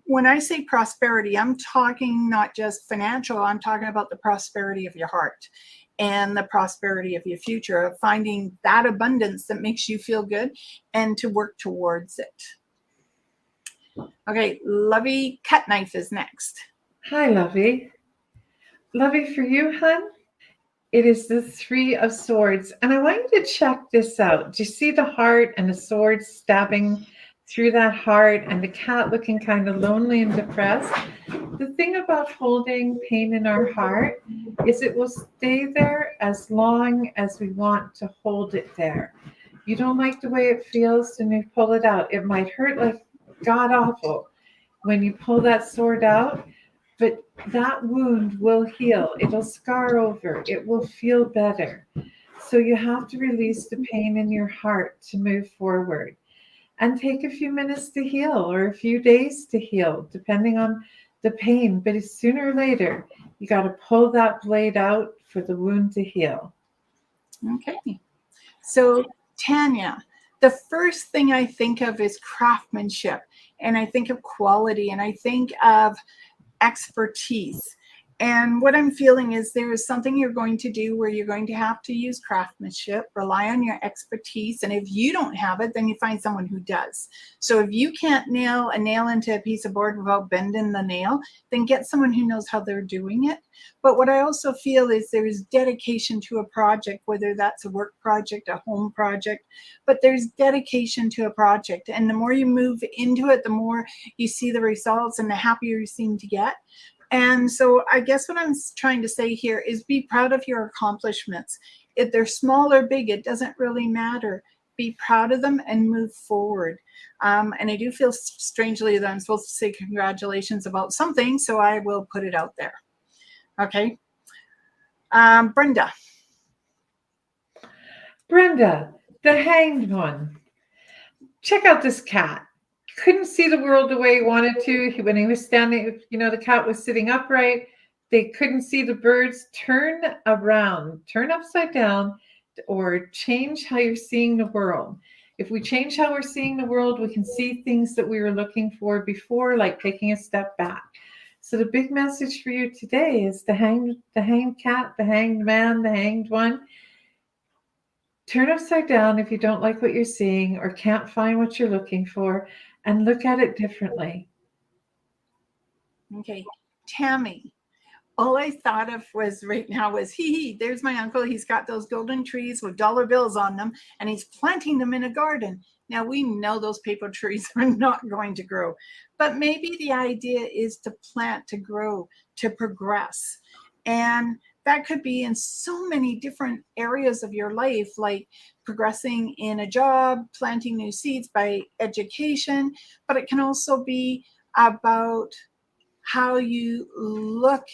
when I say prosperity, I'm talking not just financial, I'm talking about the prosperity of your heart and the prosperity of your future, of finding that abundance that makes you feel good and to work towards it. Okay, Lovey Cut Knife is next. Hi, Lovey. Lovey, for you, hun, it is the Three of Swords. And I want you to check this out. Do you see the heart and the sword stabbing through that heart and the cat looking kind of lonely and depressed? The thing about holding pain in our heart is it will stay there as long as we want to hold it there. You don't like the way it feels, then you pull it out. It might hurt like god awful when you pull that sword out, but that wound will heal. It'll scar over. It will feel better. So you have to release the pain in your heart to move forward. And take a few minutes to heal or a few days to heal, depending on the pain. But sooner or later, you got to pull that blade out for the wound to heal. Okay. So, Tanya, the first thing I think of is craftsmanship, and I think of quality, and I think of expertise. And what I'm feeling is there is something you're going to do where you're going to have to use craftsmanship, rely on your expertise. And if you don't have it, then you find someone who does. So if you can't nail a nail into a piece of board without bending the nail, then get someone who knows how they're doing it. But what I also feel is there's dedication to a project, whether that's a work project, a home project, but there's dedication to a project. And the more you move into it, the more you see the results and the happier you seem to get. And so I guess what I'm trying to say here is be proud of your accomplishments. If they're small or big, it doesn't really matter. be proud of them, and move forward. And I do feel strangely that I'm supposed to say congratulations about something, so I will put it out there. Okay. Brenda. Brenda, the hanged one. Check out this cat. Couldn't see the world the way he wanted to. When he was standing, the cat was sitting upright. They couldn't see the birds. Turn around, turn upside down, or change how you're seeing the world. If we change how we're seeing the world, we can see things that we were looking for before, like taking a step back. So the big message for you today is the hanged cat, the hanged man, the hanged one. Turn upside down if you don't like what you're seeing or can't find what you're looking for, and look at it differently. Okay. Tammy. All I thought of was right now was, there's my uncle. He's got those golden trees with dollar bills on them, and he's planting them in a garden. Now, we know those paper trees are not going to grow, but maybe the idea is to plant, to grow, to progress. And that could be in so many different areas of your life, like progressing in a job, planting new seeds by education, but it can also be about how you look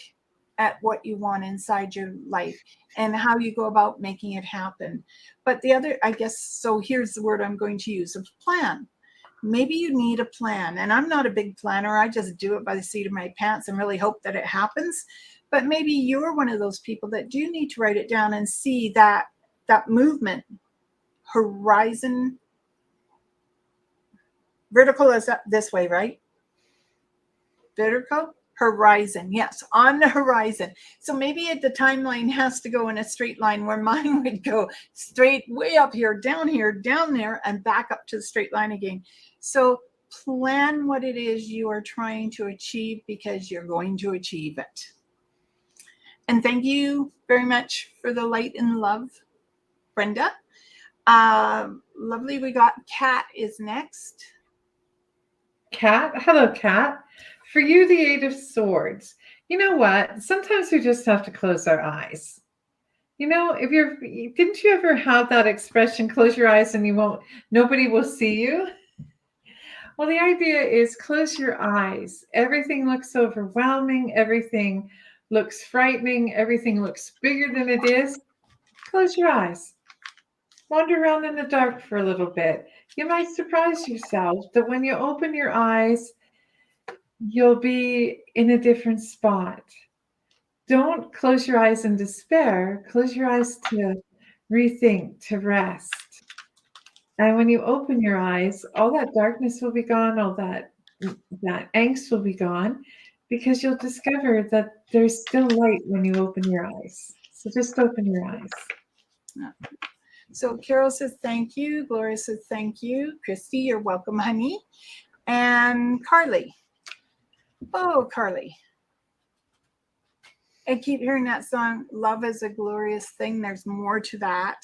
at what you want inside your life and how you go about making it happen. But the other, I guess, so here's the word I'm going to use, a plan. Maybe you need a plan. And I'm not a big planner. I just do it by the seat of my pants and really hope that it happens. But maybe you're one of those people that do need to write it down and see that movement, horizon, vertical is this way, right? Vertical, horizon. Yes, on the horizon. So maybe the timeline has to go in a straight line, where mine would go straight way up here, down there, and back up to the straight line again. So plan what it is you are trying to achieve, because you're going to achieve it. And thank you very much for the light and love, Brenda. Lovely. We got Kat is next. Kat, hello, Kat. For you, the Eight of Swords. You know what? Sometimes we just have to close our eyes. Didn't you ever have that expression, close your eyes and nobody will see you? Well, the idea is close your eyes. Everything looks overwhelming. Everything looks frightening. Everything looks bigger than it is. Close your eyes. Wander around in the dark for a little bit. You might surprise yourself that when you open your eyes, you'll be in a different spot. Don't close your eyes in despair. Close your eyes to rethink, to rest. And when you open your eyes, all that darkness will be gone, all that angst will be gone, because you'll discover that there's still light when you open your eyes. So just open your eyes. So Carol says thank you. Gloria says thank you. Christy, you're welcome, honey. And Carly. Oh, Carly. I keep hearing that song, Love is a Glorious Thing. There's more to that.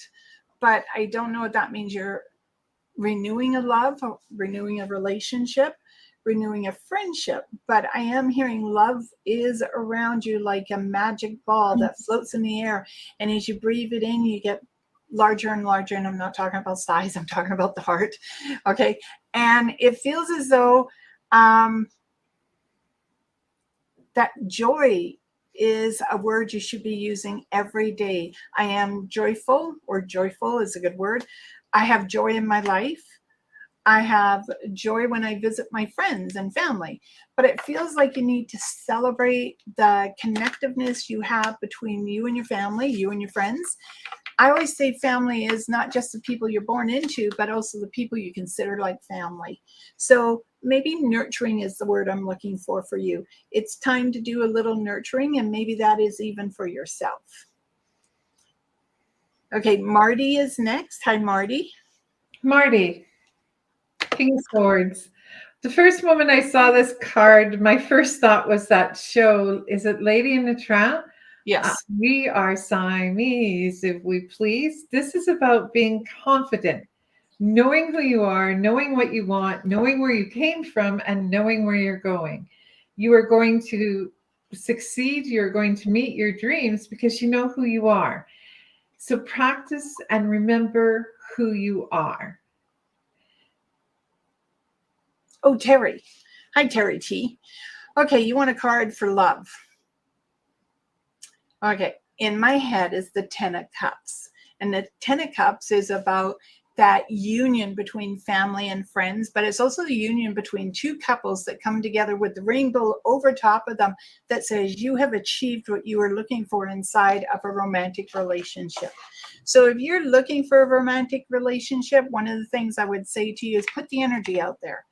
But I don't know what that means. You're renewing a love, renewing a relationship, renewing a friendship. But I am hearing love is around you like a magic ball that floats in the air. And as you breathe it in, you get larger and larger. And I'm not talking about size, I'm talking about the heart. Okay. And it feels as though that joy is a word you should be using every day. I am joyful, or joyful is a good word. I have joy in my life. I have joy when I visit my friends and family. But it feels like you need to celebrate the connectiveness you have between you and your family, you and your friends. I always say family is not just the people you're born into, but also the people you consider like family. So maybe nurturing is the word I'm looking for you. It's time to do a little nurturing, and maybe that is even for yourself. Okay, Marty is next. Hi, Marty. Marty, King of Swords. The first moment I saw this card, my first thought was that show, is it Lady in the Tramp? Yes. We are Siamese, if we please. This is about being confident, knowing who you are, knowing what you want, knowing where you came from, and knowing where you're going. You are going to succeed. You're going to meet your dreams because you know who you are. So practice and remember who you are. Oh, Terry. Hi, Terry T. Okay, you want a card for love. Okay, in my head is the Ten of Cups. And the Ten of Cups is about that union between family and friends, but it's also the union between two couples that come together with the rainbow over top of them that says you have achieved what you were looking for inside of a romantic relationship. So if you're looking for a romantic relationship, one of the things I would say to you is put the energy out there.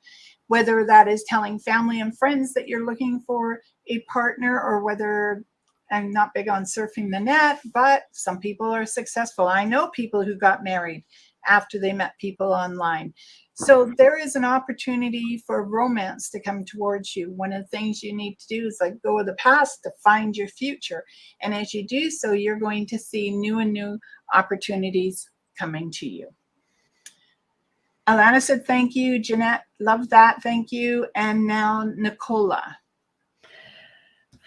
Whether that is telling family and friends that you're looking for a partner, or whether, I'm not big on surfing the net, but some people are successful. I know people who got married after they met people online. So there is an opportunity for romance to come towards you. One of the things you need to do is let go of the past to find your future. And as you do so, you're going to see new opportunities coming to you. Alana said, thank you. Jeanette, love that. Thank you. And now Nicola.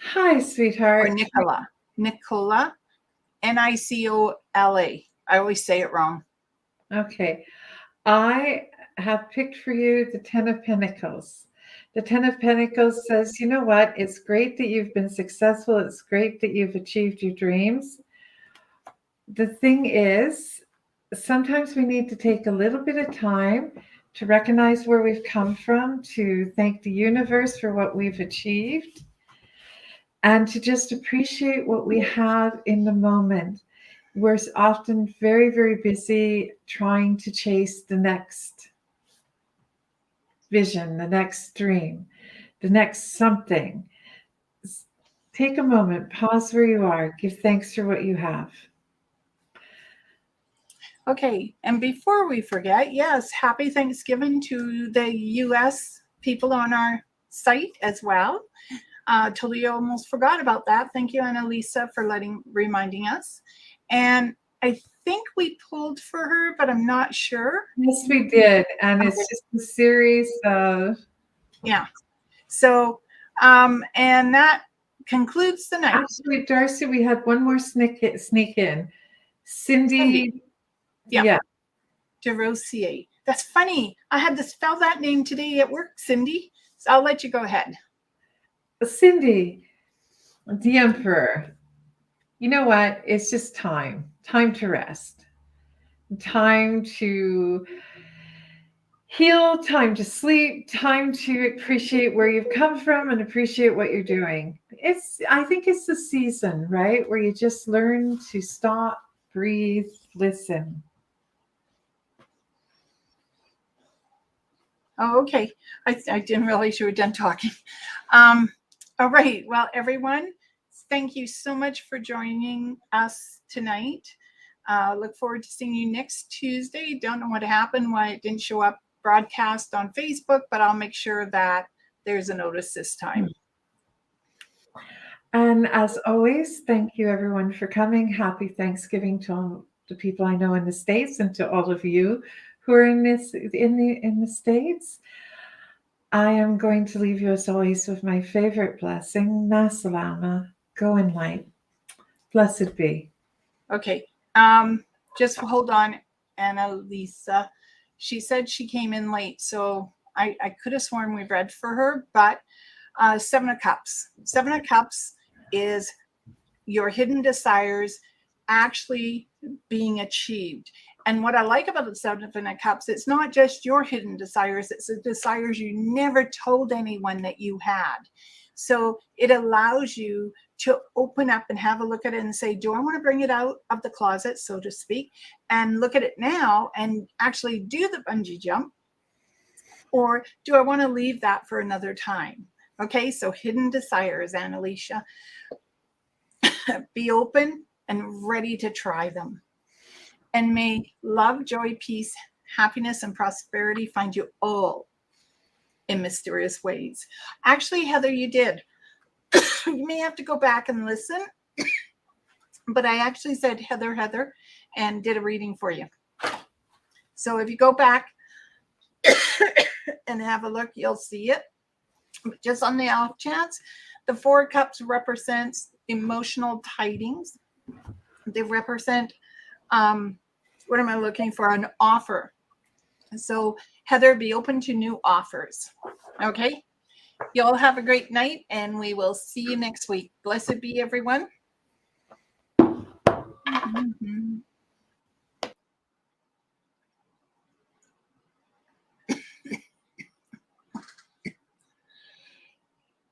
Hi, sweetheart. Or Nicola. Nicola. Nicola. I always say it wrong. Okay. I have picked for you the Ten of Pentacles. The Ten of Pentacles says, you know what? It's great that you've been successful. It's great that you've achieved your dreams. The thing is, sometimes we need to take a little bit of time to recognize where we've come from, to thank the universe for what we've achieved, and to just appreciate what we have in the moment. We're often very, very busy trying to chase the next vision, the next dream, the next something. Take a moment, pause where you are, give thanks for what you have. Okay, and before we forget, yes, happy Thanksgiving to the US people on our site as well. Totally almost forgot about that. Thank you, Annalisa, for reminding us. And I think we pulled for her, but I'm not sure. Yes, we did. And it's just a series of... Yeah. So, and that concludes the night. Actually, D'Arcy, we had one more sneak in. Cindy. Yeah. DeRosier. That's funny. I had to spell that name today at work, Cindy. So I'll let you go ahead. Cindy, the Emperor. You know what? It's just time to rest, time to heal, time to sleep, time to appreciate where you've come from and appreciate what you're doing. I think it's the season, right? Where you just learn to stop, breathe, listen. Oh, okay. I didn't realize you were done talking. All right. Well, everyone, thank you so much for joining us tonight. Look forward to seeing you next Tuesday. Don't know what happened, why it didn't show up broadcast on Facebook, but I'll make sure that there's a notice this time. And as always, thank you everyone for coming. Happy Thanksgiving to all the people I know in the States and to all of you who are in the States. I am going to leave you as always with my favorite blessing, Masalama, go in light. Blessed be. Okay. Just hold on, Annalisa. She said she came in late, so I could have sworn we read for her, but Seven of Cups. Seven of Cups is your hidden desires actually being achieved. And what I like about the Seven of Cups, it's not just your hidden desires, it's the desires you never told anyone that you had. So it allows you to open up and have a look at it and say, do I want to bring it out of the closet, so to speak, and look at it now and actually do the bungee jump? Or do I want to leave that for another time? Okay, so hidden desires, Annalisa. Be open and ready to try them. And may love, joy, peace, happiness, and prosperity find you all in mysterious ways. Actually, Heather, you did. You may have to go back and listen, but I actually said Heather, and did a reading for you. So if you go back and have a look, you'll see it. Just on the off chance, the Four of Cups represents emotional tidings. They represent what am I looking for? An offer. So Heather, be open to new offers. Okay. You all have a great night, and we will see you next week. Blessed be everyone. Mm-hmm.